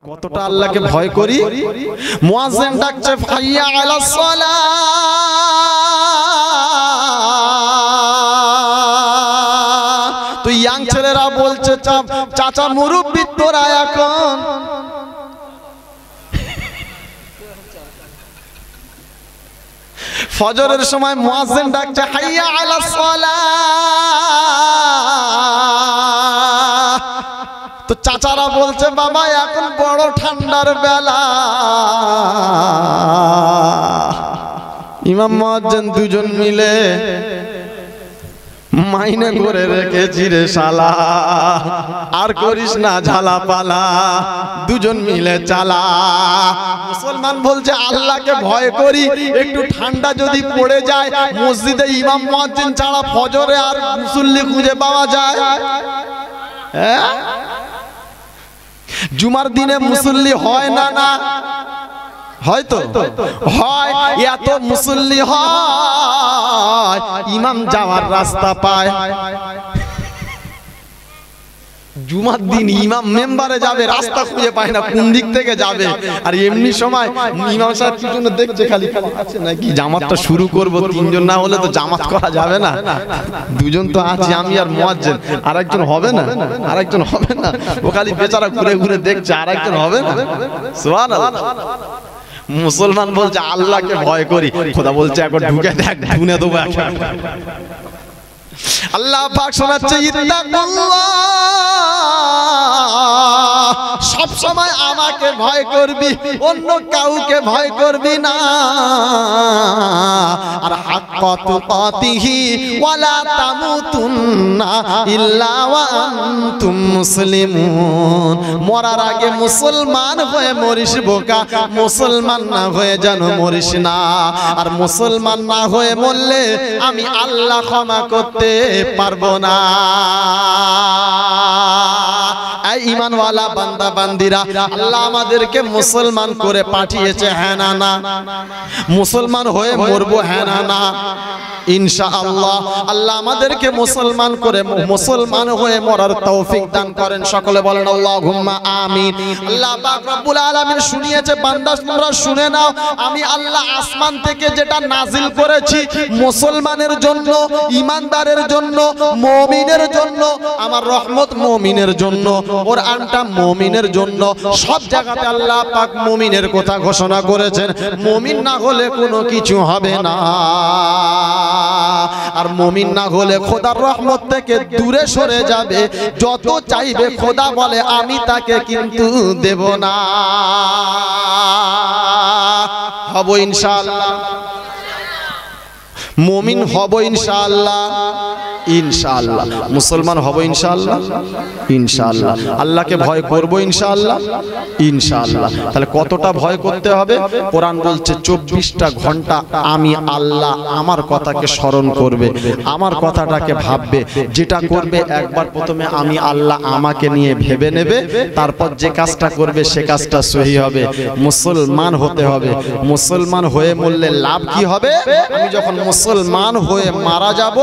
কতটা আল্লাহকে ভয় করি। মুয়াজ্জিন ডাকছে হাইয়া আলাস সালাহ, তো ইয়াং ছেলেরা বলছে চাচা মুরব্বি তোরা এখন ফজরের সময় মুয়াজ্জিন ডাকছে হাইয়া আলাস সালাহ, তো চাচারা বলছে বাবা এখন বড় ঠান্ডার বেলা। ইমাম মুয়াজ্জিন দুজন মিলে মাইনে করে রেখেছি রে শালা, আর করিস না ঝালা পালা, দুজন মিলে চালা। মুসলমান বলছে আল্লাহকে ভয় করি, একটু ঠান্ডা যদি পড়ে যায় মসজিদে ইমাম মুয়াজ্জিন ছাড়া ফজরে আর মুসল্লি খুঁজে পাওয়া যায়? হ্যাঁ, জুমার দিনে মুসল্লি হয় না? না হয়তো হয়, এত মুসল্লি হয় ইমাম যাওয়ার রাস্তা পায়। জুমার দিন ইমাম মেম্বারে যাবে, রাস্তা খুঁজে পায় না কোন দিক থেকে যাবে। আর এমনি সময় ইমাম সাহেব পিছনে দেখছে খালি আছে নাকি জামাতটা শুরু করব, তিনজন না হলে তো জামাত করা যাবে না, দুজন তো আছে আমি আর মুয়াজ্জিন, আরেকজন হবে না, আরেকজন হবে না, ও খালি বেচারা ঘুরে ঘুরে দেখছে আরেকজন হবে না। সুবহানাল্লাহ। মুসলমান বলছে আল্লাহকে ভয় করি, খোদা বলছে এখন ঢুকে দেখ ধুনে দেবো। আল্লাহ পাক শোনাচ্ছে ইত্তাকুল্লাহ, সব সময় আমাকে ভয় করবি, অন্য কাউকে ভয় করবি না। আর হাক্কা তুকাতিহি ওয়ালা তামুতুন্না ইল্লা ওয়া আনতুম মুসলিমুন। মরার আগে মুসলমান হয়ে মরিস বোকা, মুসলমান না হয়ে যেন মরিস না। আর মুসলমান না হয়ে মরলে আমি আল্লাহ ক্ষমা করতে পারবো না। এই ঈমানওয়ালা বান্দা বান্দিরা, আল্লাহ আমাদেরকে মুসলমান করে পাঠিয়েছে, হ্যাঁ না না? মুসলমান হয়ে মরবো, হ্যাঁ না না? ইনশাআল্লাহ আল্লাহ আমাদেরকে মুসলমান করে মুসলমান হয়ে মরার তৌফিক দান করেন। সকলে বলেন আল্লাহুম্মা আমিন। আল্লাহ পাক রব্বুল আলামিন শুনিয়েছে, বান্দা তোমরা শুনে নাও, আমি আল্লাহ আসমান থেকে যেটা নাজিল করেছি মুসলমানের জন্য, ঈমানদারের জন্য, মুমিনের জন্য, আমার রহমত মুমিনের জন্য, কোরআনটা মুমিনের জন্য। সব জায়গাতে আল্লাহ পাক মুমিনের কথা ঘোষণা করেছেন। মুমিন না হলে কোনো কিছু হবে না, আর মুমিন না হলে খোদার রহমত থেকে দূরে সরে যাবে। যত চাইবে খোদা বলে আমি তাকে কিন্তু দেব না। হব ইনশাআল্লাহ, মুমিন হব ইনশাআল্লাহ, ইনশাআল্লাহ মুসলমান হব ইনশাআল্লাহ, ইনশাআল্লাহ আল্লাহকে ভয় করব ইনশাআল্লাহ, ইনশাআল্লাহ। তাহলে কতটা ভয় করতে হবে? কোরআন বলছে 24টা ঘন্টা আমি আল্লাহ আমার কথাকে স্মরণ করবে, আমার কথাটাকে ভাববে। যেটা করবে একবার প্রথমে আমি আল্লাহ আমাকে নিয়ে ভেবে নেবে, তারপর যে কাজটা করবে সে কাজটা সহি হবে। মুসলমান হতে হবে। মুসলমান হয়ে মরলে লাভ কি হবে? আমি যখন মুসলমান হয়ে মারা যাব,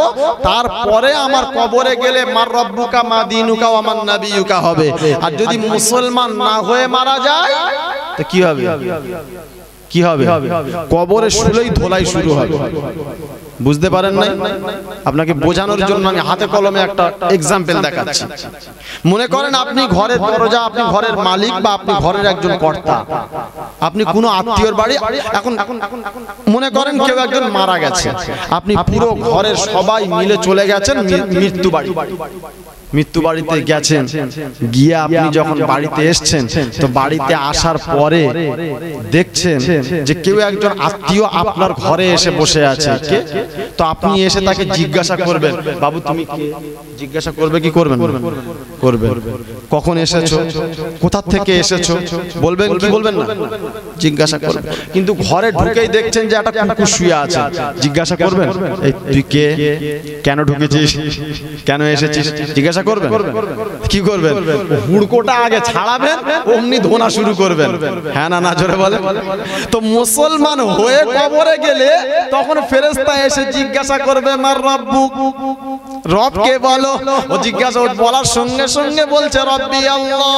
তারপরে আমার কবরে গেলে মার রব্বুকা মা দিনুকা ওয়া মান নাবিয়ুকা হবে। আর যদি মুসলমান না হয়ে মারা যায় তো কি হবে? কি হবে? কবরে শুলেই ধোলাই শুরু হবে। বুঝতে পারেন নাই? আপনাকে বোঝানোর জন্য আমি হাতে কলমে একটা এক্সাম্পল দেখাচ্ছি। মনে করেন আপনি ঘরের দরজা, আপনি ঘরের মালিক বা আপনি ঘরের একজন কর্তা, আপনি কোনো আত্মীয়র বাড়ি, এখন মনে করেন কেউ একজন মারা গেছে, আপনি পুরো ঘরের সবাই মিলে চলে গেছেন মৃত্যু বাড়ি। মৃত্যু বাড়িতে গেছেন, গিয়ে আপনি যখন বাড়িতে এসছেন, তো বাড়িতে আসার পরে দেখছেন যে কেউ একজন আত্মীয় আপনার ঘরে এসে বসে আছে। কে? তো আপনি এসে তাকে জিজ্ঞাসা করবেন, বাবু তুমি কে? জিজ্ঞাসা করবে কি করবেন? করবেন। কখন এসেছো? কোথা থেকে এসেছো? বলবেন কি বলবেন না? জিজ্ঞাসা করবেন। কিন্তু ঘরে ঢুকেই দেখছেন যে একটা কুকুর শুয়ে আছে, জিজ্ঞাসা করবেন এই তুই কে? কেন ঢুকেছিস? কেন এসেছিস? জিজ্ঞাসা করবেন? কি করবেন? হুড়কোটা আগে ছাড়াবেন, অমনি ধোনা শুরু করবেন। হ্যাঁ না না? জোরে বলে। তো মুসলমান হয়ে কবরে গেলে তখন ফেরেশতা এসে জিজ্ঞাসা করবে মার রব্বুক, রবকে বলো। ও জিজ্ঞাসা বলার সঙ্গে সঙ্গে বলছে রব্বি আল্লাহ।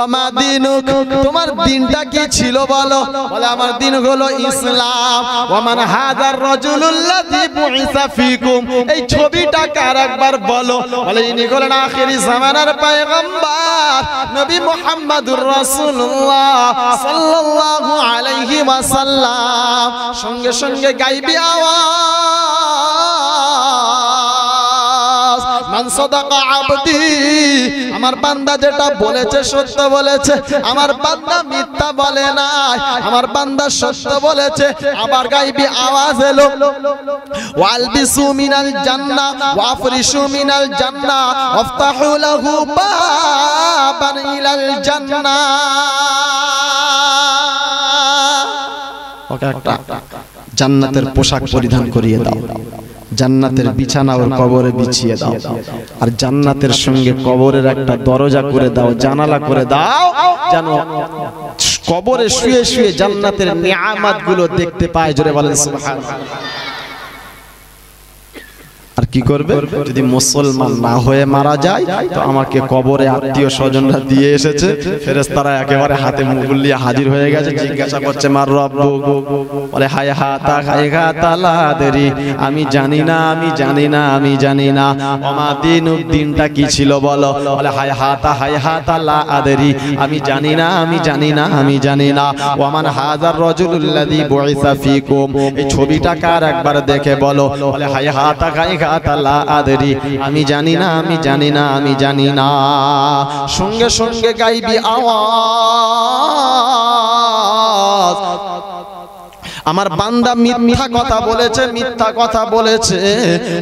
ওয়ামা দিনুক, তোমার দিনটা কি ছিল বলো? বলে আমার দিন হলো ইসলাম। ওয়ামান হাযার রাজুলুল্লাযী বুইসা ফীকুম, এই ছবিটা কার একবার বলো? বলে ইনি হলেন আখিরি জামানার পয়গম্বর নবী মুহাম্মদুর রাসূলুল্লাহ সাল্লাল্লাহু আলাইহি ওয়াসাল্লাম। সঙ্গে সঙ্গে গায়বী আওয়াজ, মান সাদাকা আবদি, আমার বান্দা যেটা বলেছে সত্য বলেছে, আমার বান্দা মিথ্যা বলে নাই, আমার বান্দা সত্য বলেছে। আবার গায়বী আওয়াজ এলো, ওয়ালবিসু মিনাল জান্নাহ ওয়াফরিশু মিনাল জান্নাহ ওয়াফতাহু লাহু বাবান ইলাল জান্নাহ। ওকে একটা জান্নাতের পোশাক পরিধান করিয়ে দাও, জান্নাতের বিছানা ওর কবরে বিছিয়ে দাও, আর জান্নাতের সঙ্গে কবরের একটা দরজা করে দাও, জানালা করে দাও, যেন কবরে শুয়ে শুয়ে জান্নাতের নিয়ামতগুলো দেখতে পায়। জোরে বলেন সুবহানাল্লাহ। আর কি করবে? যদি মুসলমান না হয়ে মারা যায় তো আমাকে কবরে আত্মীয় স্বজনরা দিয়ে এসেছে, ফেরেশতারা একেবারে হাতে মুকুল নিয়ে হাজির হয়ে গেছে, জিজ্ঞাসা করছে মার রব্বুক, বলে হায় হাতা হায় হাতা লা আদরি, আমি জানি না, আমি জানি না, আমি জানি না। ওমা দিনুক, দিনটা কি ছিল বলো? বলে হায় হাতা লা আদরি, আমি জানি না, আমি জানি না, আমি জানি না। ওয়ামান হাযার রাজুলুল্লাযী বুইসা ফীকুম, এই ছবিটা কার একবার দেখে বলো? বলে হায় হাতা হায় হাতা লা আদরি, আমি জানি না, আমি জানি না, আমি জানি না। সঙ্গে সঙ্গে গায়বী আওয়াজ, আমার বান্দা মিথ্যা কথা বলেছে, মিথ্যা কথা বলেছে।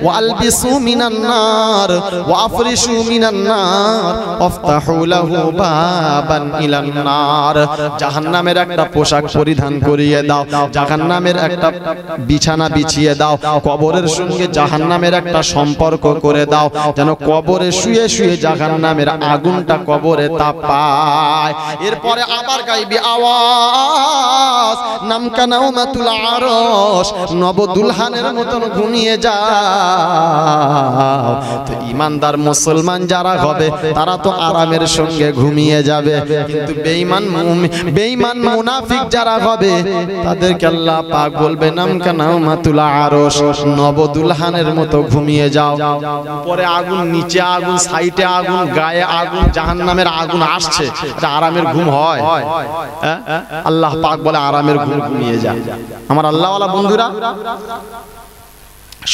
ওয়ালবিসু মিনান নার ওয়াফরিশু মিনান নার ওয়াফতাহু লাহু বাবান ইলান নার, জাহান্নামের একটা পোশাক পরিধান করিয়ে দাও, জাহান্নামের একটা বিছানা বিছিয়ে দাও, কবরের সঙ্গে জাহান্নামের একটা সম্পর্ক করে দাও, যেন কবরে শুয়ে শুয়ে জাহান্নামের আগুনটা কবরে তাপ পায়। এরপরে আবার গায়বী আওয়াজ, নামকানাও আরশ, নবদুলহানের মতন ঘুমিয়ে যাও। তো ঈমানদার মুসলমান যারা হবে তারা তো আরামের সঙ্গে ঘুমিয়ে যাবে, কিন্তু বেঈমান মুনাফিক যারা হবে তাদেরকে আল্লাহ পাক বলবে নামকানামাতুল আরশ, নবদুলহানের মতো ঘুমিয়ে যাও। পরে আগুন, নিচে আগুন, সাইডে আগুন, গায়ে আগুন, জাহান্নামের আগুন আসছে, এটা আরামের ঘুম হয়? আল্লাহ পাক বলে আরামের ঘুম ঘুমিয়ে যা। আমার আল্লাহওয়ালা বন্ধুরা,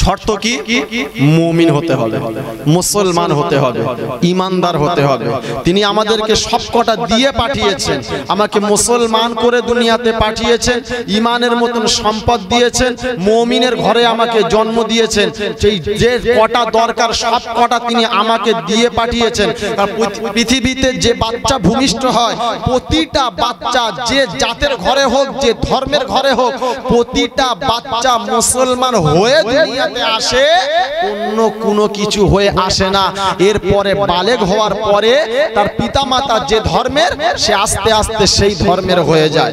শর্ত কি? মুমিন হতে হবে, মুসলমান হতে হবে, ইমানদার হতে হবে। তিনি আমাদেরকে সবকটা দিয়ে পাঠিয়েছেন, আমাকে মুসলমান করে দুনিয়াতে পাঠিয়েছেন, ইমানের মতন সম্পদ দিয়েছেন, মুমিনের ঘরে আমাকে জন্ম দিয়েছেন। সেই যে কটা দরকার সব কটা তিনি আমাকে দিয়ে পাঠিয়েছেন। আর পৃথিবীতে যে বাচ্চা ভূমিষ্ঠ হয়, প্রতিটা বাচ্চা যে জাতের ঘরে হোক, যে ধর্মের ঘরে হোক, প্রতিটা বাচ্চা মুসলমান হয়ে আসে, অন্য কোনো কিছু হয়ে আসে না। এরপরে বালেগ হওয়ার পরে তার পিতামাতা যে ধর্মের, সে আস্তে আস্তে সেই ধর্মের হয়ে যায়।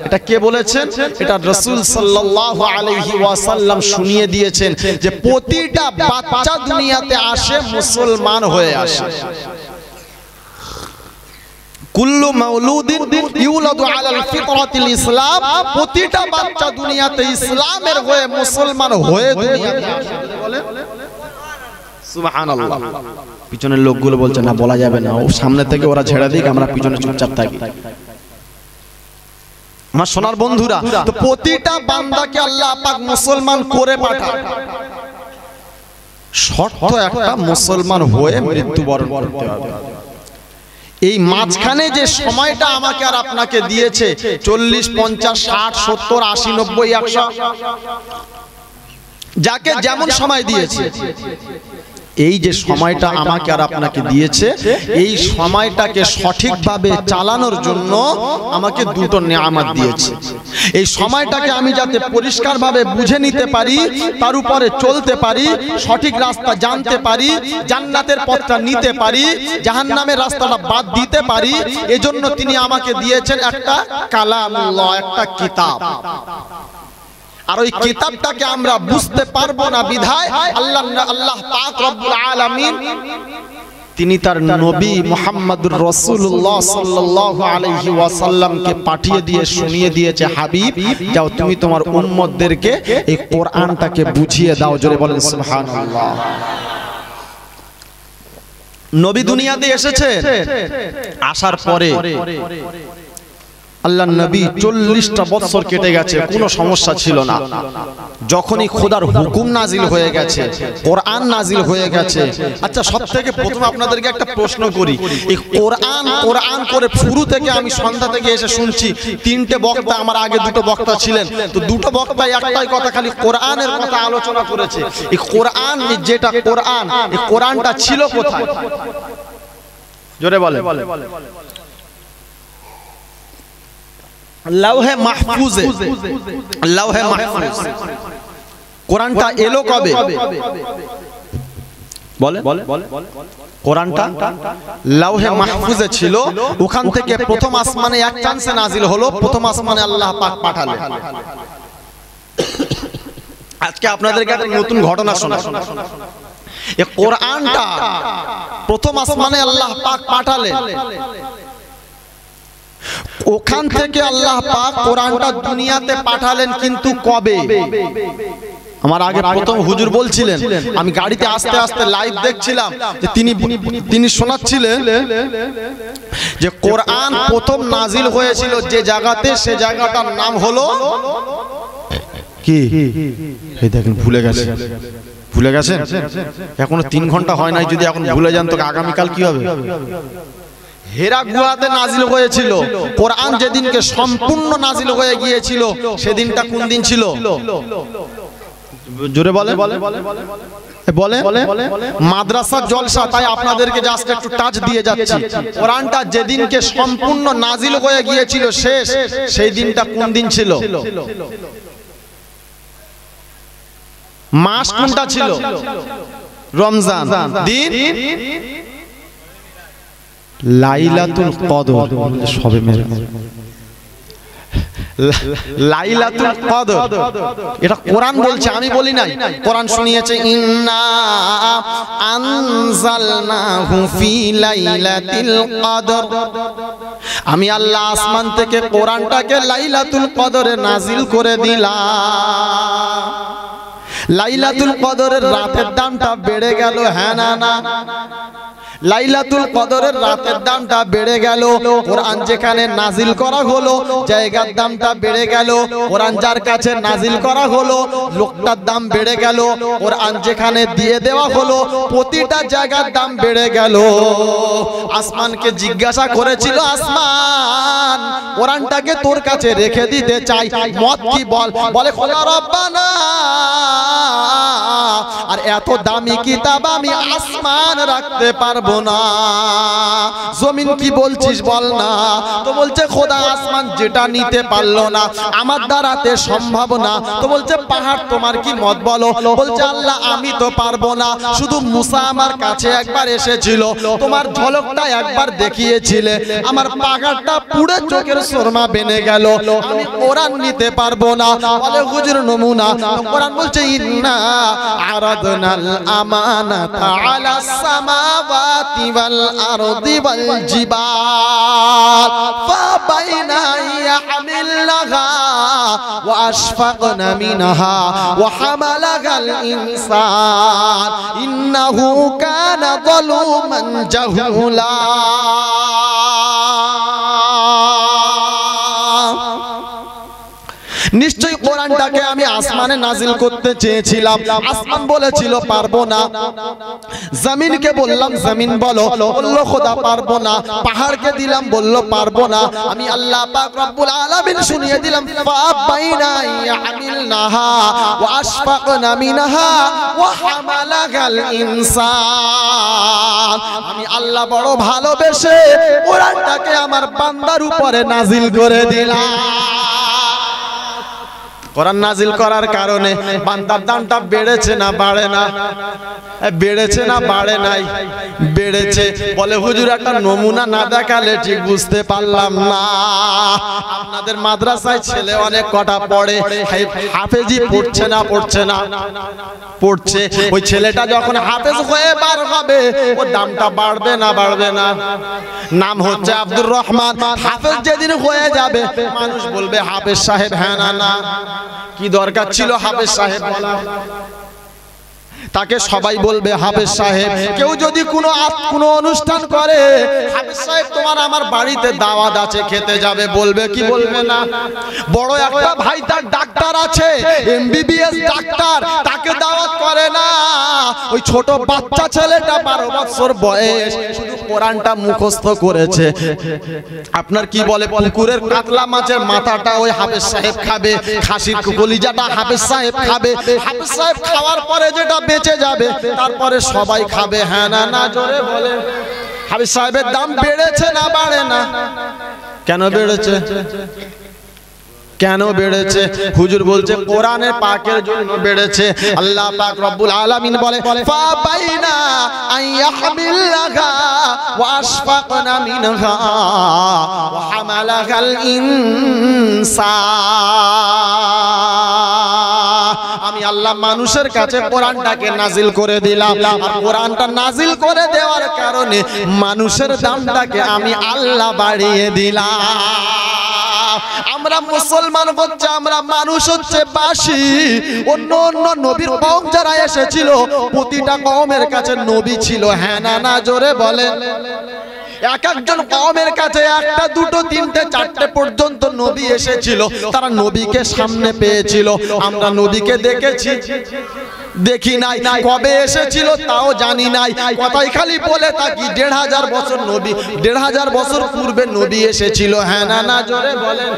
এটা কে বলেছেন? এটা রাসূল সাল্লাল্লাহু আলাইহি ওয়াসাল্লাম শুনিয়ে দিয়েছেন যে প্রতিটা বাচ্চা দুনিয়াতে আসে মুসলমান হয়ে আসে। কুল্লু মাউলুদিন ইউলাদু আলাল ফিতরাতিল ইসলাম, প্রতিটা বাচ্চা দুনিয়াতে ইসলামের হয়ে মুসলমান হয়ে দুনিয়াতে আসে। বলেন সুবহানাল্লাহ। পিছনের লোকগুলো বলছে না, বলা যাবে না, ও সামনে থেকে ওরা ছেড়ে দিক, আমরা পিছনে চুপচাপ থাকি। আমার সোনার বন্ধুরা, তো প্রতিটা বান্দাকে আল্লাহ পাক মুসলমান করে পাঠায়। শর্ত একটা, মুসলমান হয়ে মৃত্যুবরণ করতে হবে। এই মাঝখানে যে সময়টা আমাকে আর আপনাকে দিয়েছে, 40, 50, 60, 70, 80, 90, 100, যাকে যেমন সময় দিয়েছে, এই যে সময়টা আমাকে আর আপনাকে দিয়েছে, এই সময়টাকে সঠিকভাবে চালানোর জন্য আমাকে দুটো নিয়ামত দিয়েছে। এই সময়টাকে আমি যাতে পরিষ্কারভাবে বুঝে নিতে পারি, তার উপরে চলতে পারি, সঠিক রাস্তা জানতে পারি, জান্নাতের পথটা নিতে পারি, জাহান্নামের রাস্তাটা বাদ দিতে পারি, এজন্য তিনি আমাকে দিয়েছেন একটা কালামুল্লাহ, একটা কিতাব। আর ওই কিতাবটাকে আমরা বুঝতে পারবো না বিধায় আল্লাহ পাক রব্বুল আলামিন তিনি তার নবী মুহাম্মদুর রাসূলুল্লাহ সাল্লাল্লাহু আলাইহি ওয়াসাল্লামকে পাঠিয়ে দিয়ে শুনিয়ে দিয়েছে, হাবিব যাও তুমি তোমার উম্মতদেরকে এই কোরআনটাকে বুঝিয়ে দাও। জোরে বলেন সুবহানাল্লাহ। নবী দুনিয়াতে এসেছে, আসার পরে আল্লাহ নবী 40টা বছর কেটে গেছে, কোনো সমস্যা ছিল না। যখনই খোদার হুকুম নাজিল হয়ে গেছে, কোরআন নাজিল হয়ে গেছে। আচ্ছা, সবথেকে প্রথম আপনাদেরকে একটা প্রশ্ন করি, এই কোরআন কোরআন করে শুরু থেকে আমি সন্ধ্যা থেকে এসে শুনছি, 3টে বক্তা, আমার আগে 2টো বক্তা ছিলেন, তো 2টো বক্তা একটাই কথা, খালি কোরআনের কথা আলোচনা করেছে। এই কোরআন, যেটা কোরআন, এই কোরআনটা ছিল কোথায়? জোরে বলে। লাউহে মাহফুজে, লাউহে মাহফুজ। কোরআনটা এলো কবে? বলে কোরআনটা লাউহে মাহফুজে ছিল, ওখান থেকে প্রথম আসমানে এক চান্সে নাজিল হলো, প্রথম আসমানে আল্লাহ পাক পাঠালেন। আজকে আপনাদেরকে একটা নতুন ঘটনা শোনাবো। এই কোরআনটা প্রথম আসমানে আল্লাহ পাক পাঠালেন, ওখান থেকে আল্লাহ পাক কোরআনটা দুনিয়াতে পাঠালেন, কিন্তু কবে? আমার আগে প্রথম হুজুর বলছিলেন, আমি গাড়িতে আস্তে আস্তে লাইভ দেখছিলাম, যে তিনি শোনাচ্ছিলেন যে কোরআন প্রথম নাজিল হয়েছিল যে জায়গাতে, সে জায়গাটার নাম হলো কি? এই দেখেন, ভুলে গেছেন। এখনো 3 ঘন্টা হয় নাই, যদি এখন ভুলে যান তো আগামীকাল কি হবে? হেরা গুহাতে নাজিল হয়েছিল কোরআন। যেদিনকে সম্পূর্ণ নাজিল হয়ে গিয়েছিল, সেদিনটা কোন দিন ছিল? জোরে বলে মাদ্রাসা জলসা। তাই আপনাদেরকে জাস্ট একটু টাচ দিয়ে যাচ্ছি, কোরআনটা যেদিনকে সম্পূর্ণ নাজিল হয়ে গিয়েছিল শেষ, সেই দিনটা কোন দিন ছিল? মাস কোনটা ছিল? রমজান। দিন লাইলাতুল কদর। সবে মেরে লাইলাতুল কদর, এটা কোরআন বলছে, আমি বলি নাই। কোরআন শুনিয়েছে, ইন্না আনজালনাহু ফি লাইলাতিল কদর। আমি আল্লাহ আসমান থেকে কোরআনটাকে লাইলাতুল কদরে নাজিল করে দিলাম। লাইলাতুল কদরের রাতের দামটা বেড়ে গেল, হ্যাঁ না? লাইলাতুল কদরের রাতের দামটা বেড়ে গেল। কোরআন যেখানে নাজিল করা হলো, জায়গার দামটা বেড়ে গেল। কোরআন যার কাছে নাজিল করা হলো, লোকটার দাম বেড়ে গেল। কোরআন যেখানে দিয়ে দেওয়া হলো, প্রতিটা জায়গার দাম বেড়ে গেল। আসমানকে জিজ্ঞাসা করেছিল, আসমান কোরআনটাকে তোর কাছে রেখে দিতে চাই, মত কি বল? বলে, খোদা রব্বানা, আর এত দামি কিতাব আমি আসমান রাখতে পারবো না। জমিন কি বলছিস বল না? তো বলছে, খোদা আসমান যেটা নিতে পারলো না, আমার দ্বারাতে সম্ভব না। তো বলছে, পাহাড় তোমার কি মত বলো? বলছে, আল্লাহ আমি তো পারবো না, শুধু মুসা আমার কাছে একবার এসেছিল, তোমার ঝলকটা একবার দেখিয়েছিলে, আমার পাহাড়টা পুরো চোখের সুরমা বেনে গেল, আমি কোরআন নিতে পারবো না। বলে, হুজুর নমুনা। কোরআন বলছে, ইন্না আরাদনাল আমানাতা আলাস সামাওয়াতি ওয়াল আরদি ওয়াল জিবাল ফাবাইনা ইয়াহমিলনাহা ওয়া আশফাকনা মিনহা ওয়া হামালাহাল ইনসান ইন্নাহু কানা যালুমান জাহুলা। নিশ্চয়ই কোরআনটাকে আমি আসমানে নাজিল করতে চেয়েছিলাম, আসমান বলেছিল পারবো না। জমিনকে বললাম, জমিন বলো, বললো খোদা পারবো না। পাহাড়কে দিলাম, বললো পারবো না। আমি আল্লাহ পাক রব্বুল আলামিন শুনিয়ে দিলাম, ফাবাইনা ইয়াহমিলনাহা ওয়া আশফাকনা মিনহা ওয়া হামালাহাল ইনসান। আমি আল্লাহ বড় ভালোবেসে কোরআনটাকে আমার বান্দার উপরে নাজিল করে দিলাম। কোরআন নাজিল করার কারণে বান্দার দামটা বেড়েছে না বাড়ে না? বেড়েছে না বাড়ে নাই? বেড়েছে। বলে হুজুর একটা নমুনা না দেখালে ঠিক বুঝতে পারলাম না। আপনাদের মাদ্রাসায় ছেলে অনেক কটা পড়ে, হাফেজি পড়ছে না? পড়ছে না? পড়ছে। ওই ছেলেটা যখন হাফেজ হয়ে বার হবে ওর দামটা বাড়বে না বাড়বে না? নাম হচ্ছে আব্দুর রহমান, হাফেজ যেদিন হয়ে যাবে মানুষ বলবে হাফেজ সাহেব। হ্যাঁ না না? কি দরকার ছিল হাফেজ সাহেব বলা? তাকে সবাই বলবে হাফেজ সাহেব। কেউ যদি কোনো অনুষ্ঠান করে, হাফেজ সাহেব তোমার আমার বাড়িতে দাওয়াত আছে, খেতে যাবে, বলবে কি বলবে না? বড় একটা ভাই তার ডাক্তার আছে, এমবিবিএস ডাক্তার, তাকে দাওয়াত করে না। ওই ছোট বাচ্চা ছেলেটা 12 বছর বয়স, শুধু কোরআনটা মুখস্থ করেছে। আপনার কি বলে পুকুরের কাতলা মাছের মাথাটা ওই হাফেজ সাহেব খাবে, খাসির কলিজাটা হাফেজ সাহেব খাবে। হাফেজ সাহেব খাওয়ার পরে যেটা বেঁচে যাবে তারপরে সবাই খাবে। হ্যাঁ না না? জোরে বলে। হাফেজ সাহেবের দাম বেড়েছে না বাড়ে না? কেন বেড়েছে? কেন বেড়েছে? হুজুর বলছে কোরআনের পাকের জন্য বেড়েছে। আল্লাহ পাক রব্বুল আলামিন বলে ফা বাইনা আইয়াহমিলহা ওয়া আশফাকনা মিনহা ওয়া হামালাহাল ইনসান। আমি আল্লাহ মানুষের কাছে কোরআনটাকে নাজিল করে দিলাম, আর কোরআনটা নাজিল করে দেওয়ার কারণে মানুষের দামটাকে আমি আল্লাহ বাড়িয়ে দিলাম। আমরা মুসলমান হচ্ছে, আমরা মানুষ হচ্ছে বাসি। অন্য অন্য নবীর কওম যারা এসেছিল প্রতিটা কওমের কাছে নবী ছিল। হ্যাঁ না না? জোরে বলেন। এক একজন কওমের কাছে একটা দুটো তিনটে চারটে পর্যন্ত নবী এসেছিল। তারা নবীকে সামনে পেয়েছিল। আমরা নবীকে দেখেছি? দেখি নাই। কবে এসেছিল তাও জানি নাই। কথাই খালি বলে থাকি 1500 বছর নবী, 1500 বছর পূর্বে নবী এসেছিল। হ্যাঁ না না? জোরে বলেন।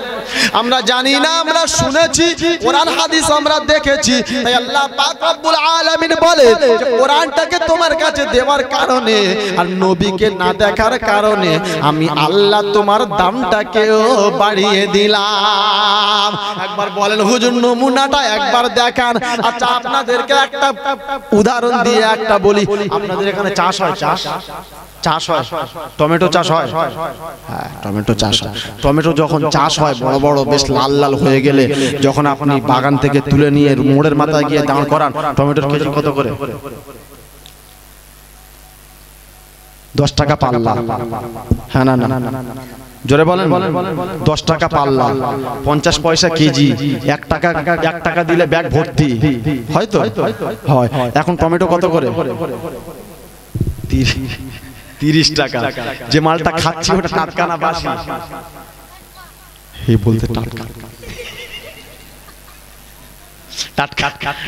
আমরা জানি না, আমরা শুনেছি, কোরআন হাদিস আমরা দেখেছি। তাই আল্লাহ পাক রব্বুল আলামিন বলে যে কোরআনটাকে তোমার কাছে দেওয়ার কারণে আর নবীকে না দেখার কারণে আমি আল্লাহ তোমার দামটাকেও বাড়িয়ে দিলাম। একবার বলেন হুজুর নমুনাটা একবার দেখান। আচ্ছা আপনাদেরকে একটা উদাহরণ দিয়ে একটা বলি। আপনাদের এখানে চাষ হয়? চাষ হয়? টমেটো চাষ হয়? হ্যাঁ, টমেটো চাষ হয়। টমেটো যখন চাষ হয় বড় বড় বেশ লাল লাল হয়ে গেলে যখন আপনি বাগান থেকে তুলে নিয়ে মোড়ের মাথায় গিয়ে দাঁড় করান, টমেটোর কেজি কত করে? 10 টাকা পাল্লা। হ্যাঁ না না? জোরে বলেন। 10 টাকা পাল্লা, 50 পয়সা কেজি। 1 টাকা দিলে ব্যাগ ভর্তি হয়তো হয়। এখন টমেটো কত করে? 30 টাকা। যে মালটা খাচ্ছি ওটা টাটকা না বাসি? হে বলতে টাটকা।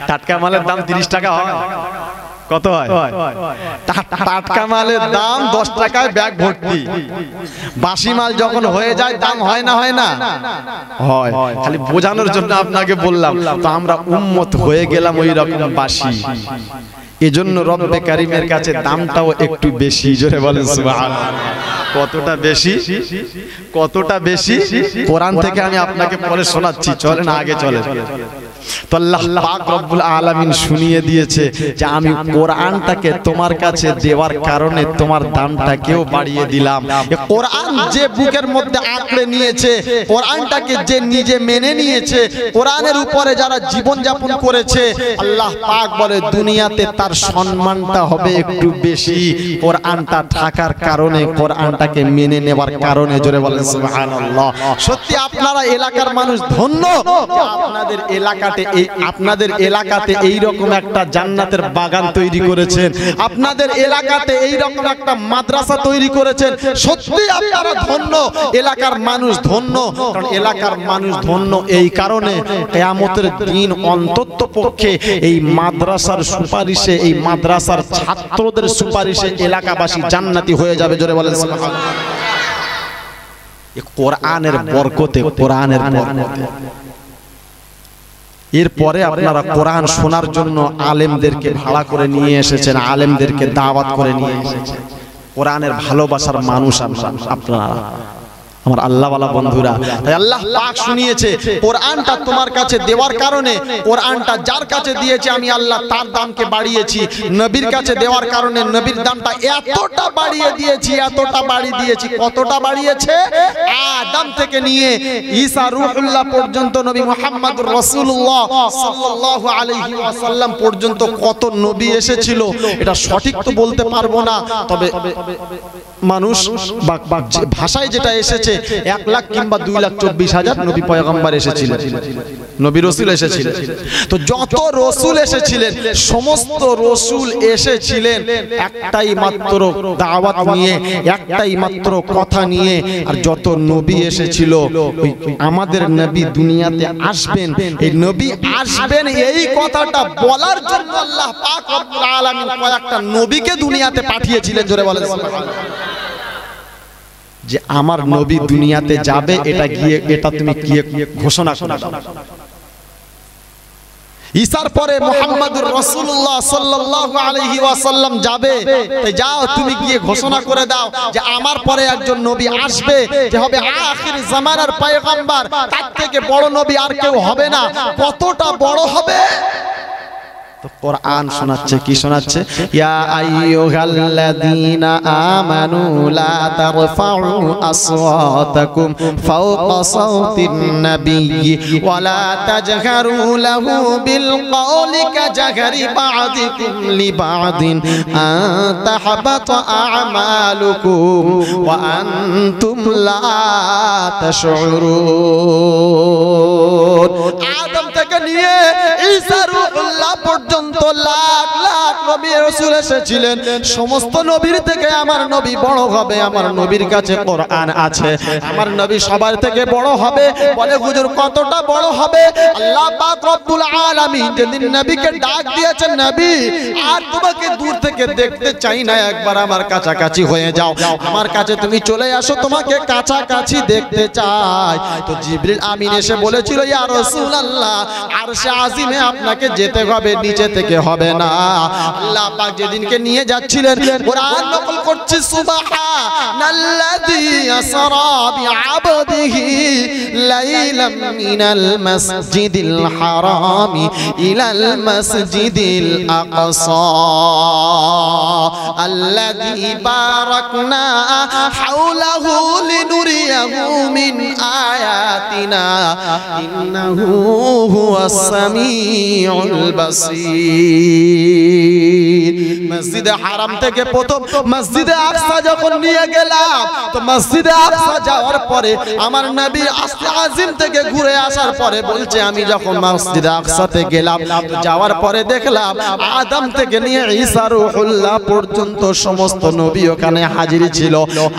টাটকা মালের দাম 30 টাকা হয়? কত হয়? টাটকা মালের দাম 10 টাকায় ব্যাগ ভর্তি। বাসি মাল যখন হয়ে যায় দাম হয় না? হয় না? হয়। খালি বোঝানোর জন্য আপনাকে বললাম। তো আমরা উম্মত হয়ে গেলাম ওই রকম বাসি। এজন্য রব্বে কারীমের কাছে দামটাও একটু বেশি। জোরে বলেন সুবহানাল্লাহ। কতটা বেশি? কতটা বেশি? কোরআন থেকে আমি আপনাকে পরে শোনাচ্ছি, চলেন আগে চলেন। তো আল্লাহ পাক রব্বুল আলামিন শুনিয়ে দিয়েছে যে আমি কোরআনটাকে তোমার কাছে দেওয়ার কারণে তোমার দামটাকেও বাড়িয়ে দিলাম। এই কোরআন যে বুকের মধ্যে আঁকড়ে নিয়েছে, কোরআনটাকে যে নিজে মেনে নিয়েছে, কোরআনের উপরে যারা জীবন যাপন করেছে, আল্লাহ পাক বলে দুনিয়াতে তার সম্মানটা হবে একটু বেশি কোরআনটা থাকার কারণে, কোরআনটাকে মেনে নেওয়ার কারণে। জোরে বলেন সুবহানাল্লাহ। সত্যি আপনারা এলাকার মানুষ ধন্য যে আপনাদের এলাকাতে এই রকম একটা জান্নাতের বাগান তৈরি করেছেন, আপনাদের এলাকাতে এই রকম একটা মাদ্রাসা তৈরি করেছেন। সত্যি আপনারা ধন্য, এলাকার মানুষ ধন্য। কারণ এলাকার মানুষ ধন্য এই কারণে কিয়ামতের দিন অন্তত পক্ষে এই মাদ্রাসার সুপারিশে, এই মাদ্রাসার ছাত্রদের সুপারিশে এলাকাবাসী জান্নাতি হয়ে যাবে। জোরে বলেন সুবহানাল্লাহ। এই কোরআনের বরকতে, কোরআনের বরকতে। এরপরে আপনারা কোরআন শোনার জন্য আলেমদেরকে ভাড়া করে নিয়ে এসেছেন, আলেমদেরকে দাওয়াত করে নিয়ে এসেছেন। কোরআনের ভালোবাসার মানুষ আপনারা। আমার আল্লাহওয়ালা বন্ধুরা, তাই আল্লাহ পাক শুনিয়েছে কোরআনটা তোমার কাছে দেওয়ার কারণে, কোরআনটা যার কাছে দিয়েছে আমি আল্লাহ তার দামকে বাড়িয়েছি। নবীর কাছে দেওয়ার কারণে নবীর দামটা এতটা বাড়িয়ে দিয়েছি, এতটা বাড়িয়ে দিয়েছি। কতটা বাড়িয়েছে? আদম থেকে নিয়ে ঈসা রূহুল্লাহ পর্যন্ত, নবী মুহাম্মদুর রাসূলুল্লাহ সাল্লাল্লাহু আলাইহি ওয়াসাল্লাম পর্যন্ত কত নবী এসেছিল এটা সঠিক তো বলতে পারবো না, তবে মানুষ ভাষায় যেটা এসেছে 1 লাখ কিংবা 2,24,000 নবী পয়গম্বর এসেছিলেন, নবী রাসূল এসেছিলেন। তো যত রাসূল এসেছিলেন সমস্ত রাসূল এসেছিলেন একটাই মাত্র দাওয়াত নিয়ে, একটাই মাত্র কথা নিয়ে। আর যত নবী এসেছিল আমাদের নবী দুনিয়াতে আসবেন, এই নবী আসবেন এই কথাটা বলার জন্য আল্লাহ পাক রব্বুল আলামিন কয়েকটা নবীকে দুনিয়াতে পাঠিয়েছিলেন। জোরে বলেন সুবহানাল্লাহ। যে আমার নবী দুনিয়াতে যাবে এটা গিয়ে, এটা তুমি গিয়ে ঘোষণা করে দাও। ঈসার পরে মুহাম্মদুর রাসূলুল্লাহ সাল্লাল্লাহু আলাইহি ওয়াসাল্লাম যাবে, তাই যাও তুমি গিয়ে ঘোষণা করে দাও যে আমার পরে একজন নবী আসবে, যে হবে আখির জামানার পয়গম্বর, তার থেকে বড় নবী আর কেউ হবে না। কতটা বড় হবে? কোরআন শোনাচ্ছে, কি শোনাচ্ছে? ইয়া আইয়ুহাল্লাযীনা আমানু লা তারফাউ আসওয়াতাকুম ফাওকা সাওতিন নাবিয়্যি ওয়া লা তাজহারু লাহু বিল কওলি কাজহারি বা'দিকুম লিবা'দিন আন তাহবাতা আ'মালুকুম ওয়া আনতুম লা তাশউরুন। আদম থেকে নিয়ে ঈসা রূহুল্লাহ পর্যন্ত লাখ লাখ নবী রাসূল এসেছিলেন। সমস্ত নবীর থেকে আমার নবী বড় হবে। আমার নবীর কাছে কোরআন আছে, আমার নবী সবার থেকে বড় হবে। বলে হুজুর কতটা বড় হবে? আল্লাহ পাক রব্বুল আলামিন যেদিন নবীকে ডাক দিয়েছেন, নবী আর তোমাকে দূর থেকে দেখতে চাই না, একবার আমার কাছাকাছি হয়ে যাও, আমার কাছে তুমি চলে আসো, তোমাকে কাছাকাছি দেখতে চাই। তো জিবরিল আমিন এসে বলেছিল, ইয়া রাসূলুল্লাহ আরশে আজিমে আপনাকে যেতে হবে, নিচে থেকে হবে না। আল্লাহ পাক যেদিনকে নিয়ে যাচ্ছিলেন, কোরআন নকল করছে, সুবহানাল্লাযী আসরা বিআবদিহি লাইলাম মিনাল মাসজিদিল হারামি ইলাল মাসজিদিল আকসা আল্লাযী বারাকনা হাওলাহু লিনুরিয়াহু মিন আয়াতিনা ইন্নাহু হুয়াস সামিউল বাসীর। মসজিদে হারাম থেকে প্রথম মসজিদে আকসা যখন নিয়ে গেলাম, তো মসজিদে আকসা যাওয়ার পরে আমার নবী আরশে আজিম থেকে ঘুরে আসার পরে বলছে, আমি যখন মসজিদে আকসাতে গেলাম, তো যাওয়ার পরে দেখলাম আদম থেকে নিয়ে ঈসা রূহুল্লাহ পর্যন্ত সমস্ত নবী ওখানে হাজির ছিল।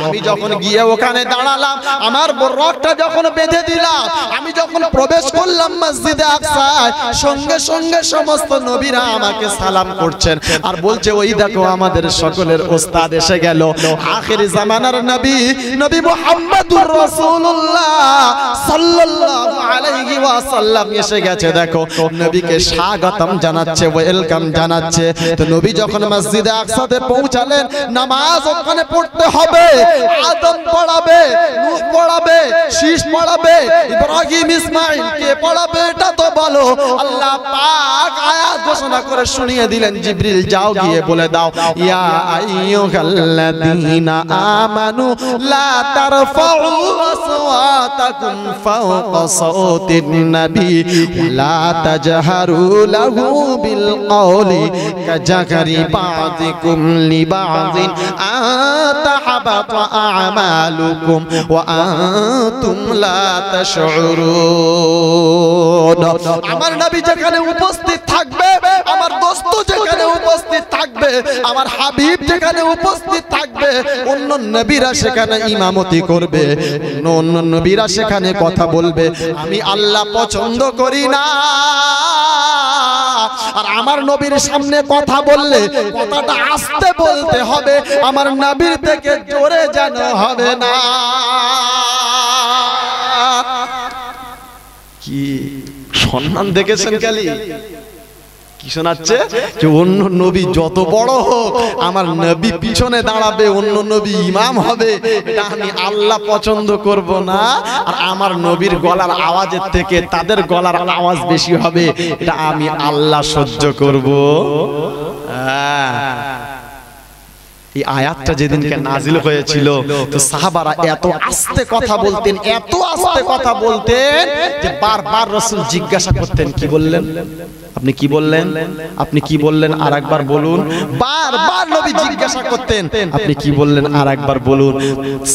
আমি যখন গিয়ে ওখানে দাঁড়ালাম, আমার বরকটা যখন বেঁধে দিলাম, আমি যখন প্রবেশ করলাম মসজিদে আকসায়, সঙ্গে সঙ্গে সমস্ত নবীরা আমাকে সালাম করছেন আর বলছে, ওই দেখো আমাদের সকলের ওস্তাদ এসে গেল, আখির জামানার নবী, নবী মুহাম্মদুর রাসূলুল্লাহ সাল্লাল্লাহু আলাইহি ওয়াসাল্লাম এসে গেছে। দেখো নবীকে স্বাগতম জানাচ্ছে, ওয়েলকাম জানাচ্ছে। তো নবী যখন মসজিদে আকসাতে পৌঁছালেন, নামাজ ওখানে পড়তে হবে, আদম পড়াবে, নূহ পড়াবে, শীষ পড়াবে, ইব্রাহিম ইসমাঈল কে পড়াবে এটা তো বলো। আল্লাহ পাক আয়াত ঘোষণা করে শুনিয়ে দিলেন, জিবরিল যাও গিয়ে বলে দাও, ইয়া আইয়ুহাল্লাযীনা আমানু লা তারফাউ আসওয়াতাকুম ফাওকা সাওতিন নাবী ওয়া লা তাজহারু লাহু বিল কওলি কাজহারি বা'দিকুম লিবা'দিন আন তাহবাতা আ'মালুকুম ওয়া আনতুম লা তাশউরুন। আমার নবী যেখানে উপস্থিত থাকবে, আমার দোস্ত যেখানে উপস্থিত থাকবে, আমার হাবিব যেখানে উপস্থিত থাকবে, অন্য নবীরা সেখানে ইমামতি করবে, অন্য নবীরা সেখানে কথা বলবে। আমি আল্লাহ পছন্দ করি না। আর আমার নবীর সামনে কথা বললে কথাটা আস্তে বলতে হবে, আমার নবীর থেকে জোরে যেন হবে না। কি সম্মান দেখেছেন খালি, কি শোনাচ্ছে? যে অন্য নবী যত বড় হোক, আমার নবী পিছনে দাঁড়াবে, অন্য নবী ইমাম হবে, এটা আমি আল্লাহ পছন্দ করব না। আর আমার নবীর গলার আওয়াজের থেকে তাদের গলার আওয়াজ বেশি হবে, এটা আমি আল্লাহ সহ্য করব। এই আয়াতটা যেদিনকে নাজিল হয়েছিল, তো সাহাবারা এত আস্তে কথা বলতেন, এত আস্তে কথা বলতেন যে বারবার রাসূল জিজ্ঞাসা করতেন, কি বললেন আপনি, কি বললেন আপনি, কি বললেন আর একবার বলুন। বারবার নবী জিজ্ঞাসা করতেন, আপনি কি বললেন আর একবার বলুন।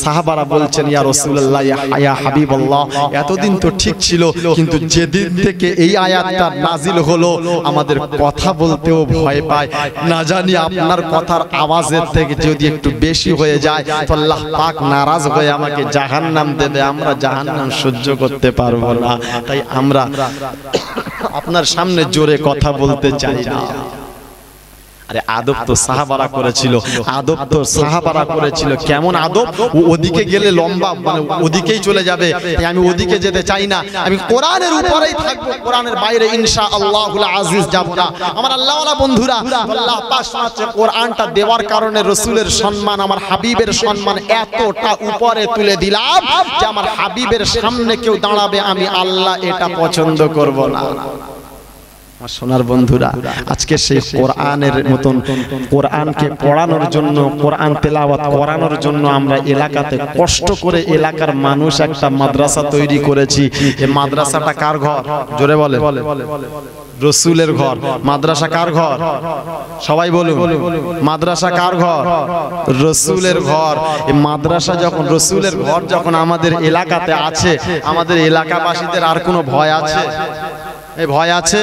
সাহাবারা বলছেন, ইয়া রাসূলুল্লাহ, ইয়া হাবিবাল্লাহ, এতদিন তো ঠিক ছিল, কিন্তু যেদিন থেকে এই আয়াতটা নাজিল হলো আমাদের কথা বলতেও ভয় পায়, না জানি আপনার কথার আওয়াজের থেকে যদি একটু বেশি হয়ে যায় তো আল্লাহ পাক নারাজ হয়ে আমাকে জাহান্নাম দেবে, আমরা জাহান্নাম সহ্য করতে পারবো না। তাই আমরা আপনার সামনে জোরে কথা বলতে চাই না। আরে আদব তো সাহাবারা করেছিল, আদব তো সাহাবারা করেছিল। কেমন আদব? ওদিকে গেলে লম্বা, মানে ওদিকেই চলে যাবে, আমি ওদিকে যেতে চাই না, আমি কোরআনের উপরেই থাকবো, কোরআনের বাইরে ইনশাআল্লাহুল আজিজ যাব না। আমার আল্লাহওয়ালা বন্ধুরা, আল্লাহ পাক শোনাচ্ছে, কোরআনটা দেওয়ার কারণে রাসূলের সম্মান, আমার হাবিবের সম্মান এতটা উপরে তুলে দিলাম যে আমার হাবিবের সামনে কেউ দাঁড়াবে, আমি আল্লাহ এটা পছন্দ করব না। আমার সোনার বন্ধুরা, আজকে সেই কোরআনের মতন কোরআনকে পড়ানোর জন্য, কোরআন তেলাওয়াত করানোর জন্য আমরা এলাকাতে কষ্ট করে এলাকার মানুষ একটা মাদ্রাসা তৈরি করেছি। এই মাদ্রাসাটা কার ঘর? জোরে বলে। রাসূলের ঘর। মাদ্রাসা কার ঘর? সবাই বলুন, মাদ্রাসা কার ঘর? রাসূলের ঘর। এই মাদ্রাসা যখন রাসূলের ঘর যখন আমাদের এলাকাতে আছে, আমাদের এলাকাবাসীদের আর কোনো ভয় আছে? এই ভয় আছে?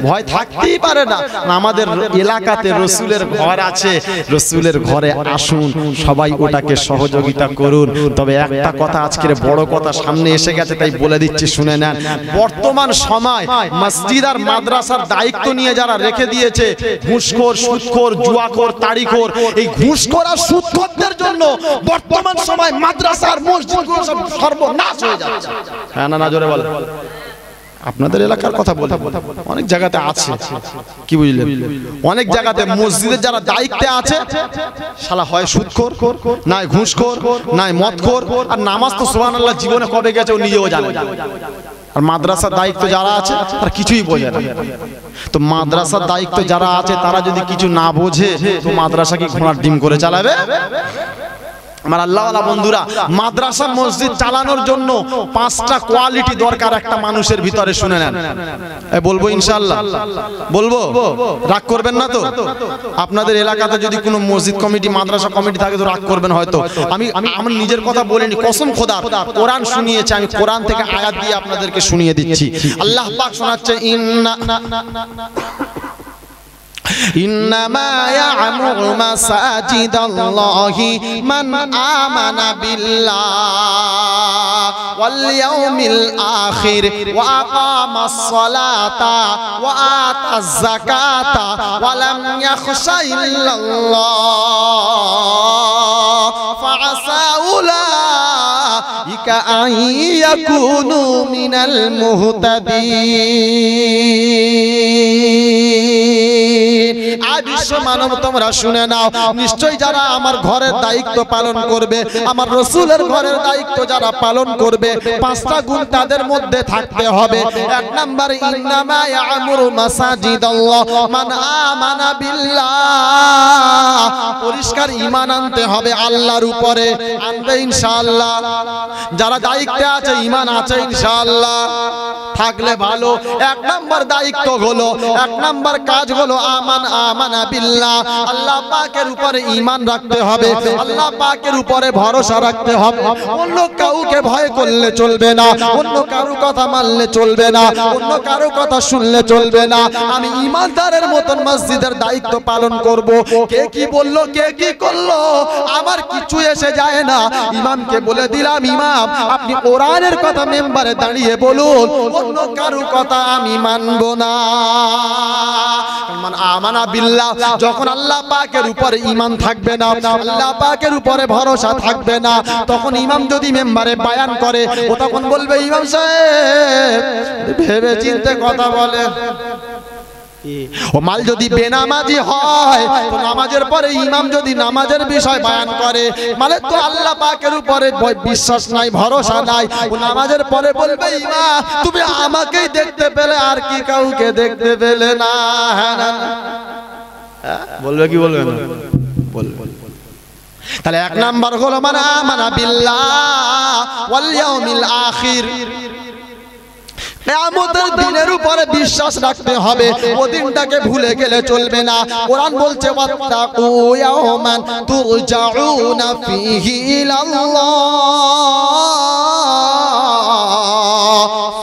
ভয় থাকতেই পারে না। আমাদের এলাকাতে রাসূলের ঘর আছে, রাসূলের ঘরে আসুন, সবাই ওটাকে সহযোগিতা করুন। তবে একটা কথা, আজকের বড় কথা সামনে এসে গেছে, তাই বলে দিচ্ছি, শুনে নেন। বর্তমান সময় মসজিদ আর মাদ্রাসার দায়িত্ব নিয়ে যারা রেখে দিয়েছে, ঘুষখোর, সুদখোর, জুয়াখোর, তাড়িখোর, এই ঘুষখোর আর সুদখোরদের জন্য বর্তমান সময় মাদ্রাসা আর মসজিদগুলো সব সর্বনাশ হয়ে যাচ্ছে। হ্যাঁ না, না জোরে বলে। আপনাদের এলাকার কথা বলে, অনেক জায়গাতে আছে, কি বুঝলেন? অনেক জায়গাতে মসজিদের যারা দায়িত্বে আছে, শালা হয় সুদখোর, নাই ঘুষখোর, নাই মদখোর, আর নামাজ তো সুবহানাল্লাহ জীবনে কবে গেছে ও নিজেও জানে। আর মাদ্রাসার দায়িত্ব যারা আছে তারা কিছুই বোঝে না। তো মাদ্রাসার দায়িত্ব যারা আছে তারা যদি কিছু না বোঝে, তো মাদ্রাসা কি ঘোড়ার ডিম করে চালাবে? আমার আল্লাহওয়ালা বন্ধুরা, মাদ্রাসা মসজিদ চালানোর জন্য 5টা কোয়ালিটি দরকার একটা মানুষের ভিতরে, শুনে নেন। বলবো ইনশাআল্লাহ, বলবো, রাগ করবেন না তো? আপনাদের এলাকাতে যদি কোনো মসজিদ কমিটি, মাদ্রাসা কমিটি থাকে তো রাগ করবেন হয়তো। আমি আমার নিজের কথা বলিনি, কসম খোদার, কোরআন শুনিয়েছে, আমি কোরআন থেকে আয়াত দিয়ে আপনাদেরকে শুনিয়ে দিচ্ছি। আল্লাহ পাক শোনাচ্ছে, إنما يعمر مساجد الله من آمن بالله واليوم الآخر وأقام الصلاة وآتى الزكاة ولم يخش إلا الله فعسى أولئك أن يكونوا من المهتدين। বিশ্ব মানব, তোমরা শুনে নাও, নিশ্চয়ই যারা আমার ঘরের দায়িত্ব পালন করবে, আমার রাসূলের ঘরের দায়িত্ব যারা পালন করবে, 5টা গুণ তাদের মধ্যে থাকতে হবে। 1 নাম্বার, ইন্নামা ইয়ামুরু মাসাজিদাল্লাহ মান আমানা বিল্লাহ, পরিষ্কার ঈমান আনতে হবে আল্লাহর উপরে, আনবে ইনশাআল্লাহ। যারা দায়িত্বে আছে ঈমান আছে ইনশাআল্লাহ, থাকলে ভালো। 1 নাম্বার দায়িত্ব হলো, 1 নাম্বার কাজ হলো আমানা বিল্লাহ, আল্লাহ পাকের উপরে ঈমান রাখতে হবে, আল্লাহ পাকের উপরে ভরসা রাখতে হবে। অন্য কাউকে ভয় করলে চলবে না, অন্য কারো কথা মানলে চলবে না, অন্য কারো কথা শুনলে চলবে না। আমি ঈমানদারের মতন মসজিদের দায়িত্ব পালন করব। কে কি বললো, কে কি করলো, আমার কিছু এসে যায় না। ইমামকে বলে দিলাম, ইমাম আপনি কোরআনের কথা মেম্বারে দাঁড়িয়ে বলুন, অন্য কারো কথা আমি মানব না। আমানা বিল্লাহ, যখন আল্লাহ পাকের উপরে ঈমান থাকবে না, আল্লাহ পাকের উপরে ভরসা থাকবে না, তখন ইমাম যদি মেম্বারে বয়ান করে, ও তখন বলবে, ইমাম সাহেব ভেবে চিন্তে কথা বলে। ও মাল যদি বেনামাজি হয় তো নামাজের পরে ইমাম যদি নামাজের বিষয় বয়ান করে মানে তো আল্লাহ পাকের উপরে বিশ্বাস নাই, ভরসা নাই। ও নামাজের পরে বলবে ইমাম তুমি আমাকেই দেখতে পেলে আর কি কাউকে দেখতে পেলে না, হ্যাঁ না বলবে কি বলবে না বলবে। তাহলে এক নাম্বার হলো মানে আমানা বিল্লাহ ওয়াল ইয়াউমিল আখির, কিয়ামতের দিনের উপরে বিশ্বাস রাখতে হবে, ও দিনটাকে ভুলে গেলে চলবে না। কোরআন বলছে ওয়াত্তাকু ইয়াওমান তুরজাউনা ফীহি ইলাল্লাহ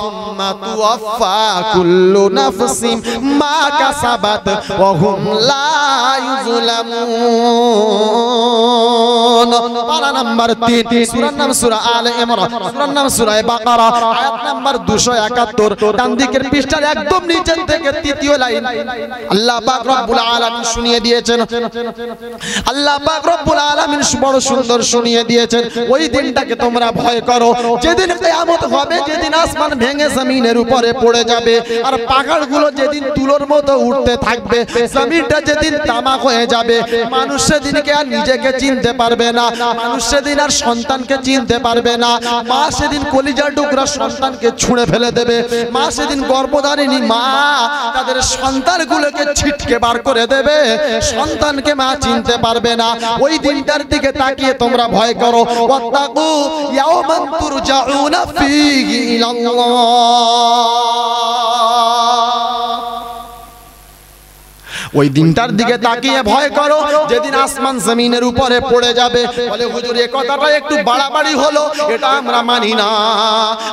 সুম্মা তুওয়াফা কুল্লু নাফসিন মা কাসাবাত ওয়া হুম লা ইউযলামুন। পারা নাম্বার 3, সূরার নাম সূরা আলে ইমরান, সূরার নাম সূরা বাকারা, আয়াত নাম্বার 271, ডান দিকের পৃষ্ঠার একদম নিচের থেকে তৃতীয় লাইন আল্লাহ পাক রব্বুল আলামিন শুনিয়ে দিয়েছেন। আল্লাহ পাক রব্বুল আলামিন বড় সুন্দর শুনিয়ে দিয়েছেন, ওই দিনটাকে তোমরা ভয় করো যেদিন কিয়ামত হবে, যেদিন আসমান ভেঙে জমিনের উপরে পড়ে যাবে, আর পাহাড়গুলো যেদিন তুলোর মতো উঠতে থাকবে, জমিনটা যেদিন তামাক হয়ে যাবে, মানুষ সেদিনকে আর নিজেকে চিনতে পারবে না, মানুষ সেদিন আর সন্তানকে চিনতে পারবে না। মা সেদিন কলিজার টুকরা সন্তানকে ছুঁড়ে ফেলে দেবে, মা সেদিন গর্ভধারিণী মা তাদের সন্তানগুলোকে ছিটকে বার করে দেবে, সন্তানকে মা চিনতে পারবে না। ওই দিনটার দিকে তাকিয়ে তোমরা ভয় করো। ওয়াত্তাকু ইয়াওমান তুরজাউনা ফীহি ইলাল্লাহ, ওই দিনটার দিকে তাকিয়ে ভয় করো যেদিন আসমান জমিনের উপরে পড়ে যাবে। বলে হুজুর এই কথাটা একটু বাড়াবাড়ি হলো, এটা আমরা মানি না।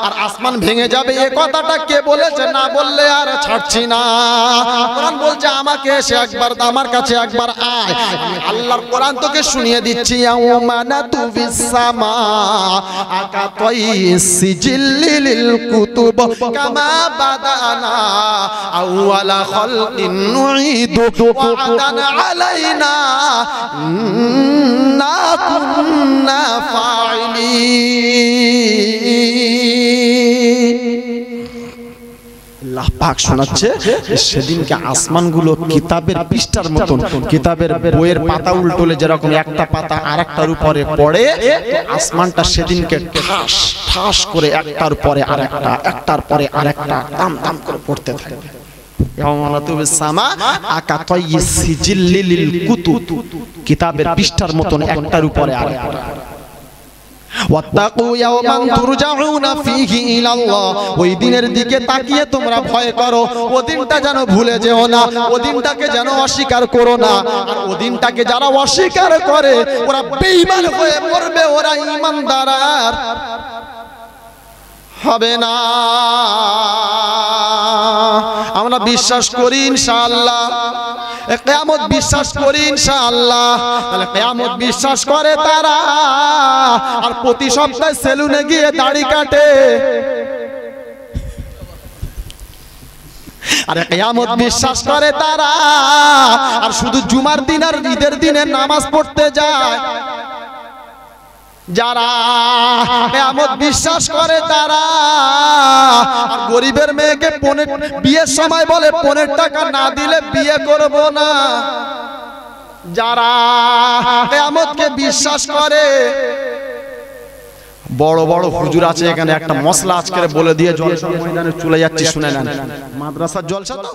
আর আসমান ভেঙে যাবে এই কথাটা কে বলেছে, না বললে আর ছাড়ছি না। কোরআন বলছে আমাকে এসে একবার আমার কাছে একবার আয়, আমি আল্লাহর কোরআন তোকে শুনিয়ে দিচ্ছি। ইয়াউমানাতু বিস-সামা আকাতাইস সিজিল্লিল কুতুব কামা বাদানা আউয়ালা খালকিন নুঈদু وعدن علينا إنا كنا فاعلين। আল্লাহ পাক শোনাচ্ছে সেদিনকে আসমানগুলো কিতাবের পৃষ্ঠার মতন, কিতাবের বইয়ের পাতা উল্টোলে যেরকম একটা পাতা আরেকটার উপরে পড়ে, আসমানটা সেদিনকে ঠাস ঠাস করে একটার পরে আরেকটা, একটার পরে আরেকটা দাম দাম করে পড়তে থাকবে। কিতাবের পৃষ্ঠার মতন একটার উপরে আরেকটা। ওয়াত্তাকু ইয়াওমান তুরজাউনা ফীহি ইলাল্লাহ, ওই দিনের দিকে তাকিয়ে তোমরা ভয় করো, ও দিনটা যেন ভুলে যেও না, ও দিনটাকে যেন অস্বীকার করো না। আর ও দিনটাকে যারা অস্বীকার করে ওরা বেঈমান হয়ে মরবে, ওরা ঈমানদার হবে না। আমরা বিশ্বাস করি ইনশাআল্লাহ, কিয়ামত বিশ্বাস করি ইনশাআল্লাহ। তাহলে কিয়ামত বিশ্বাস করে তারা আর প্রতি সপ্তাহে সেলুনে গিয়ে দাড়ি কাটে, আর কিয়ামত বিশ্বাস করে তারা আর শুধু জুমার দিন আর ঈদের দিনে নামাজ পড়তে যায়। যারা কিয়ামত বিশ্বাস করে তারা আর গরিবের মেয়েকে বিয়ের সময় বলে 15 টাকা না দিলে বিয়ে করব না। যারা কিয়ামতকে বিশ্বাস করে, বড় বড় হুজুর আছে এখানে, একটা মশলা আজকে বলে দিয়ে জলসা ময়দানে চলে যাচ্ছি, শুনে নেন। মাদ্রাসার জলসা তো